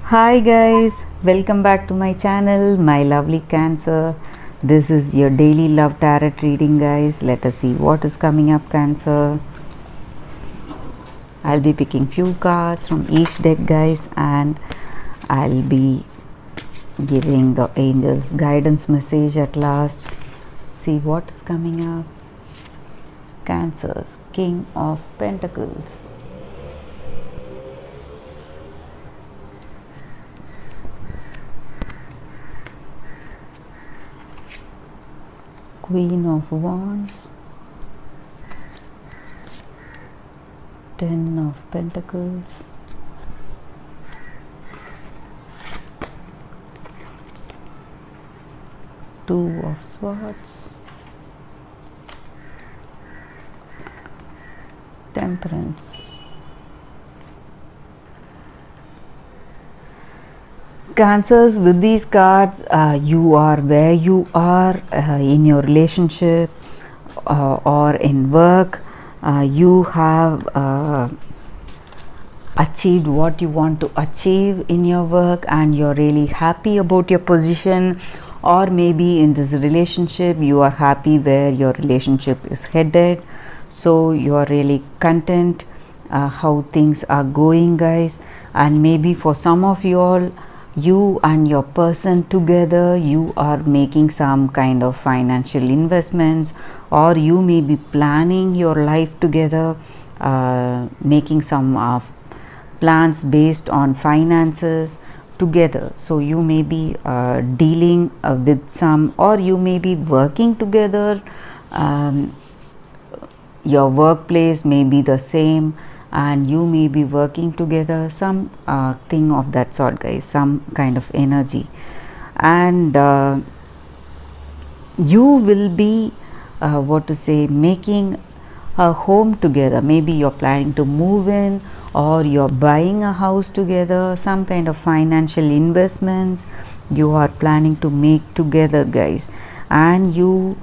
Hi guys, welcome back to my channel, my lovely Cancer. This is your daily love tarot reading, guys. Let us see what is coming up, Cancer. I'll be picking few cards from each deck, guys, and I'll be giving the angels guidance message at last. See what is coming up. Cancer's King of Pentacles. Queen of Wands, Ten of Pentacles, Two of Swords, Temperance. Cancers, with these cards, you are where you are in your relationship or in work. You have achieved what you want to achieve in your work and you're really happy about your position, or maybe in this relationship you are happy where your relationship is headed, so you are really content how things are going, guys. And maybe for some of you all, you and your person together, you are making some kind of financial investments, or you may be planning your life together, making some plans based on finances together. So you may be dealing with some, or you may be working together. Your workplace may be the same and you may be working together, some thing of that sort, guys, some kind of energy. And you will be making a home together. Maybe you're planning to move in, or you're buying a house together, some kind of financial investments you are planning to make together, guys. And you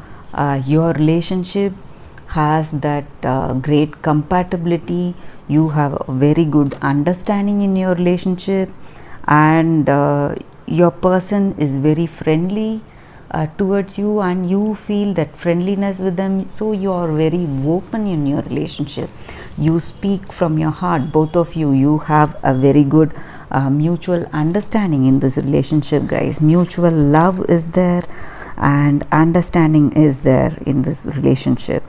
your relationship has that great compatibility. You have a very good understanding in your relationship, and your person is very friendly towards you, and you feel that friendliness with them, so you are very open in your relationship. You speak from your heart, both of you. You have a very good mutual understanding in this relationship, guys. Mutual love is there and understanding is there in this relationship.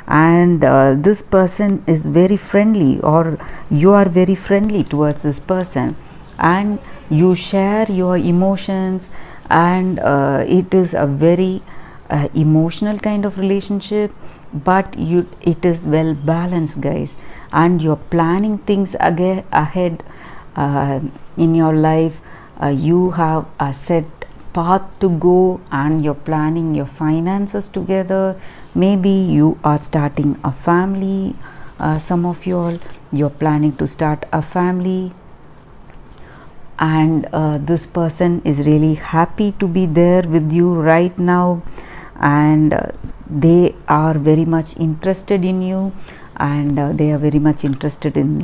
And this person is very friendly, or you are very friendly towards this person, and you share your emotions, and it is a very emotional kind of relationship, but it is well balanced, guys. And you're planning things ahead in your life. You have a set path to go, and you're planning your finances together. Maybe you are starting a family. Some of you all, you're planning to start a family, and this person is really happy to be there with you right now, and they are very much interested in you, and they are very much interested in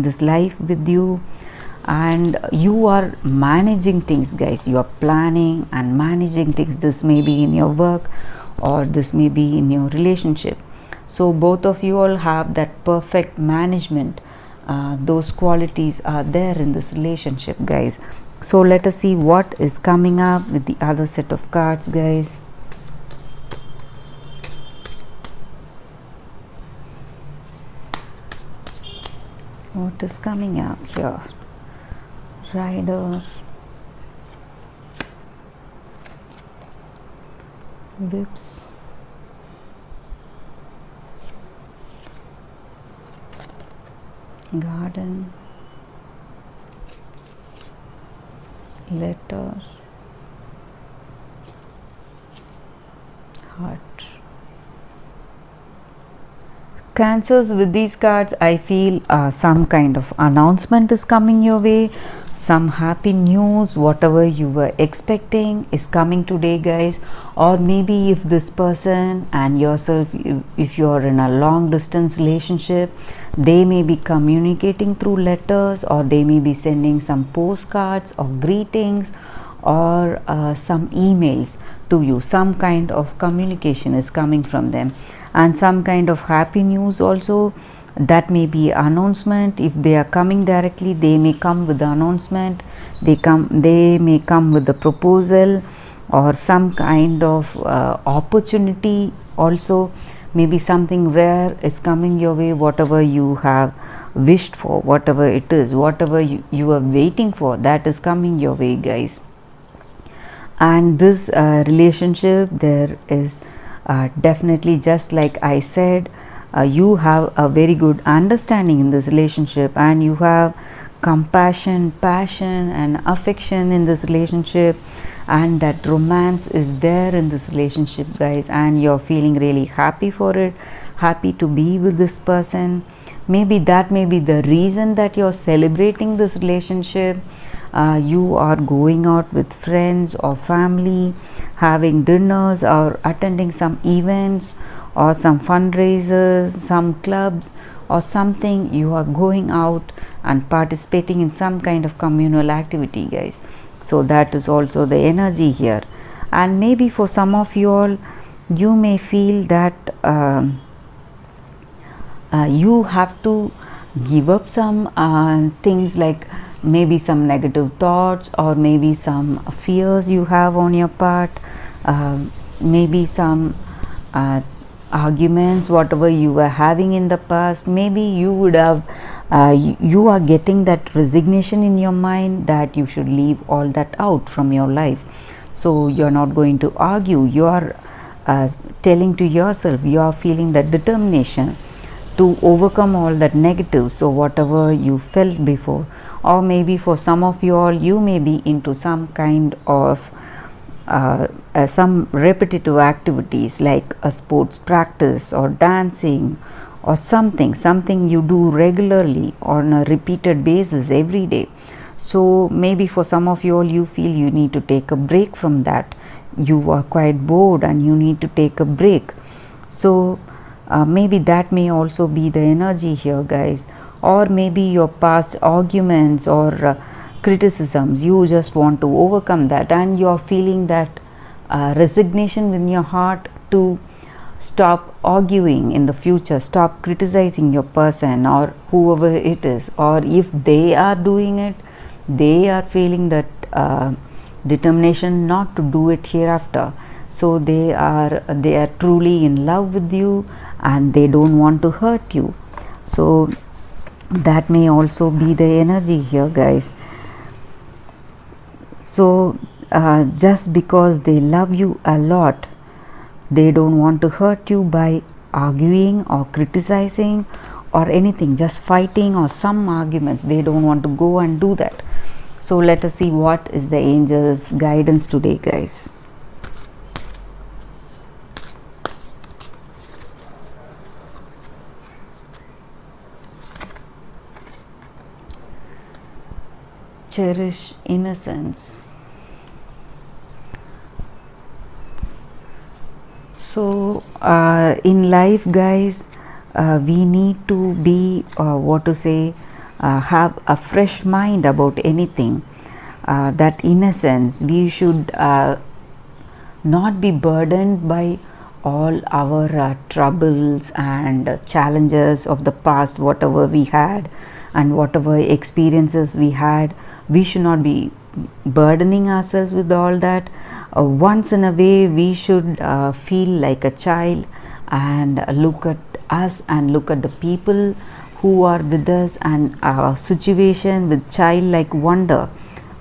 this life with you. And you are managing things, guys. You are planning and managing things. This may be in your work, or this may be in your relationship. So both of you all have that perfect management. Those qualities are there in this relationship, guys. So let us see what is coming up with the other set of cards, guys. What is coming up here? Rider, Whips, Garden, Letter, Heart. Cancers, with these cards, I feel some kind of announcement is coming your way. some happy news, whatever you were expecting is coming today, guys. Or maybe if this person and yourself, if you're in a long distance relationship, they may be communicating through letters, or they may be sending some postcards or greetings, or some emails to you. Some kind of communication is coming from them, and some kind of happy news also. That may be announcement. If they are coming directly, they may come with the announcement. They may come with the proposal, or some kind of opportunity also. Maybe something rare is coming your way. Whatever you have wished for, whatever it is, whatever you are waiting for, that is coming your way, guys. And this relationship, there is definitely, just like I said, you have a very good understanding in this relationship, and you have compassion, passion and affection in this relationship, and that romance is there in this relationship, guys, and you're feeling really happy for it, happy to be with this person. Maybe that may be the reason that you're celebrating this relationship. You are going out with friends or family, having dinners or attending some events or some fundraisers, some clubs or something. You are going out and participating in some kind of communal activity, guys. So that is also the energy here. And maybe for some of you all, you may feel that you have to give up some things, like maybe some negative thoughts, or maybe some fears you have on your part, maybe some arguments, whatever you were having in the past. Maybe you would have you are getting that resignation in your mind that you should leave all that out from your life. So you're not going to argue. You are telling to yourself, you are feeling that determination to overcome all that negative. So whatever you felt before, or maybe for some of you all, you may be into some kind of some repetitive activities, like a sports practice or dancing or something you do regularly on a repeated basis every day. So maybe for some of you all, you feel you need to take a break from that. You are quite bored and you need to take a break. So maybe that may also be the energy here, guys. Or maybe your past arguments or criticisms, you just want to overcome that, and you are feeling that resignation in your heart to stop arguing in the future, stop criticizing your person or whoever it is. Or if they are doing it, they are feeling that determination not to do it hereafter. So they are truly in love with you and they don't want to hurt you. So that may also be the energy here, guys. So just because they love you a lot, they don't want to hurt you by arguing or criticizing or anything, just fighting or some arguments. They don't want to go and do that. So let us see what is the angel's guidance today, guys. Cherish innocence. So in life, guys, we need to be have a fresh mind about anything. That innocence, we should not be burdened by all our troubles and challenges of the past, whatever we had and whatever experiences we had. We should not be burdening ourselves with all that. Once in a way, we should feel like a child and look at us and look at the people who are with us and our situation with childlike wonder.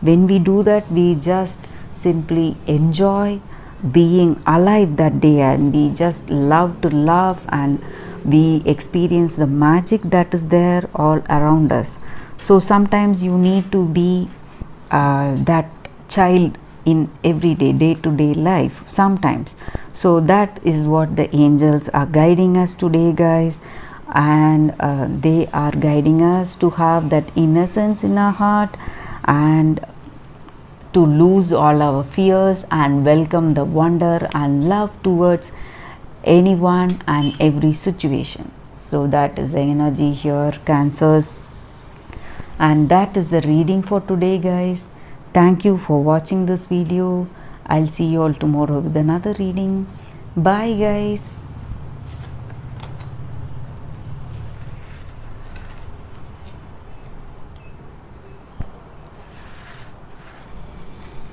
When we do that, we just simply enjoy being alive that day, and we just love to laugh, and we experience the magic that is there all around us. So sometimes you need to be that child in everyday, day-to-day life sometimes. So that is what the angels are guiding us today, guys. And they are guiding us to have that innocence in our heart and to lose all our fears and welcome the wonder and love towards anyone and every situation. So that is the energy here, Cancers, and that is the reading for today, guys. Thank you for watching this video. I'll see you all tomorrow with another reading. Bye, guys.